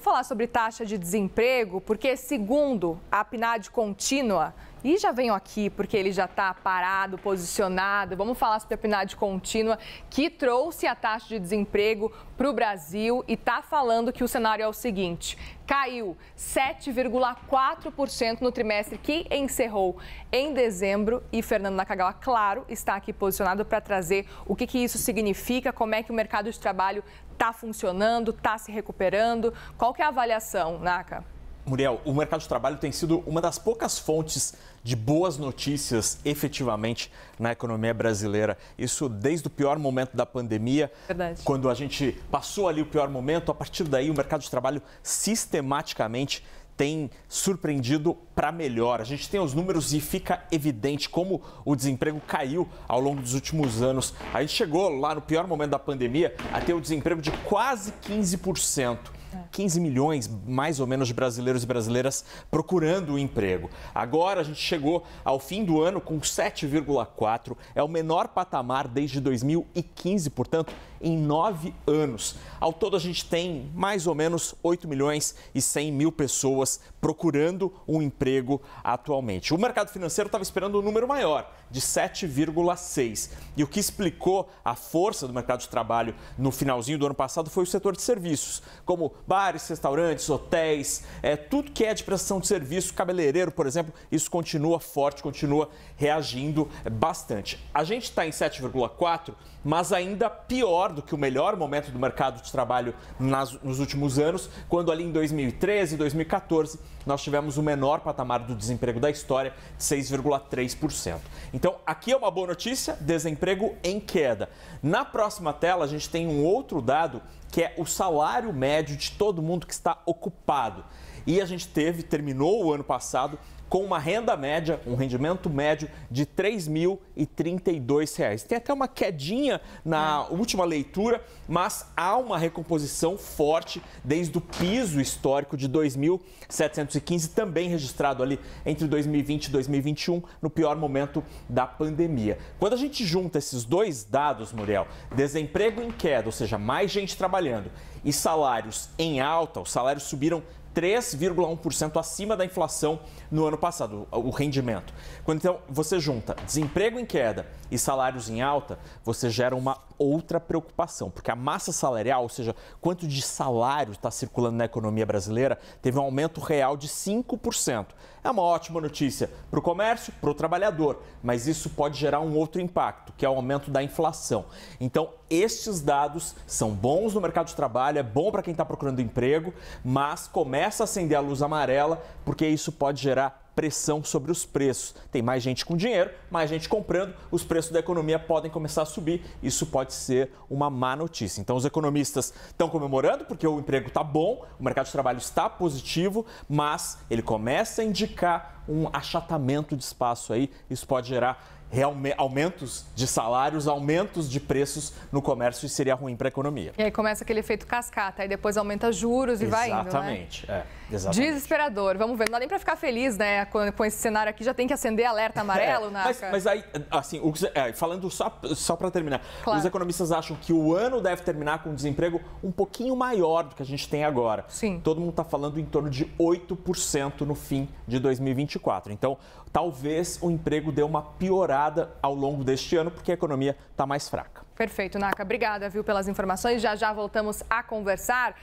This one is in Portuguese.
falar sobre taxa de desemprego, porque segundo a PNAD contínua, e já venho aqui porque ele já está parado, posicionado, vamos falar sobre a PNAD contínua, que trouxe a taxa de desemprego para o Brasil e está falando que o cenário é o seguinte: caiu 7,4% no trimestre que encerrou em dezembro. E Fernando Nakagawa, claro, está aqui posicionado para trazer o que isso significa, como é que o mercado de trabalho está funcionando, está se recuperando. Qual que é a avaliação, Naka? Muriel, o mercado de trabalho tem sido uma das poucas fontes de boas notícias, efetivamente, na economia brasileira. Isso desde o pior momento da pandemia. Verdade. Quando a gente passou ali o pior momento, a partir daí o mercado de trabalho sistematicamente tem surpreendido para melhor. A gente tem os números e fica evidente como o desemprego caiu ao longo dos últimos anos. A gente chegou lá no pior momento da pandemia a ter o desemprego de quase 15%. 15 milhões, mais ou menos, de brasileiros e brasileiras procurando um emprego. Agora a gente chegou ao fim do ano com 7,4%. É o menor patamar desde 2015, portanto, em 9 anos. Ao todo, a gente tem mais ou menos 8 milhões e 100 mil pessoas procurando um emprego atualmente. O mercado financeiro estava esperando um número maior, de 7,6%. E o que explicou a força do mercado de trabalho no finalzinho do ano passado foi o setor de serviços, como bares, restaurantes, hotéis, tudo que é de prestação de serviço, cabeleireiro, por exemplo, isso continua forte, continua reagindo bastante. A gente está em 7,4%, mas ainda pior do que o melhor momento do mercado de trabalho nos últimos anos, quando ali em 2013 e 2014 nós tivemos o menor patamar do desemprego da história, de 6,3%. Então, aqui é uma boa notícia, desemprego em queda. Na próxima tela, a gente tem um outro dado, que é o salário médio de todo mundo que está ocupado. E a gente terminou o ano passado com uma renda média, um rendimento médio de R$ 3.032. Tem até uma quedinha na última leitura, mas há uma recomposição forte desde o piso histórico de 2.715, também registrado ali entre 2020 e 2021, no pior momento da pandemia. Quando a gente junta esses dois dados, Muriel, desemprego em queda, ou seja, mais gente trabalhando, e salários em alta, os salários subiram 3,1% acima da inflação no ano passado, o rendimento. Quando então você junta desemprego em queda e salários em alta, você gera uma outra preocupação, porque a massa salarial, ou seja, quanto de salário está circulando na economia brasileira, teve um aumento real de 5%. É uma ótima notícia para o comércio, para o trabalhador, mas isso pode gerar um outro impacto, que é o aumento da inflação. Então, estes dados são bons no mercado de trabalho, é bom para quem está procurando emprego, mas começa a acender a luz amarela, porque isso pode gerar pressão sobre os preços. Tem mais gente com dinheiro, mais gente comprando, os preços da economia podem começar a subir. Isso pode ser uma má notícia. Então, os economistas estão comemorando porque o emprego está bom, o mercado de trabalho está positivo, mas ele começa a indicar um achatamento de espaço aí. Isso pode gerar aumentos de salários, aumentos de preços no comércio e seria ruim para a economia. E aí começa aquele efeito cascata, aí depois aumenta juros e vai indo, né? Exatamente, exatamente. Desesperador. Vamos ver, não dá nem para ficar feliz, né? Com esse cenário aqui, já tem que acender alerta amarelo, Naka. Mas aí, assim, falando só para terminar, claro, os economistas acham que o ano deve terminar com um desemprego um pouquinho maior do que a gente tem agora. Sim. Todo mundo está falando em torno de 8% no fim de 2024. Então, talvez o emprego dê uma piorada ao longo deste ano, porque a economia está mais fraca. Perfeito, Naka. Obrigada, viu, pelas informações. Já voltamos a conversar.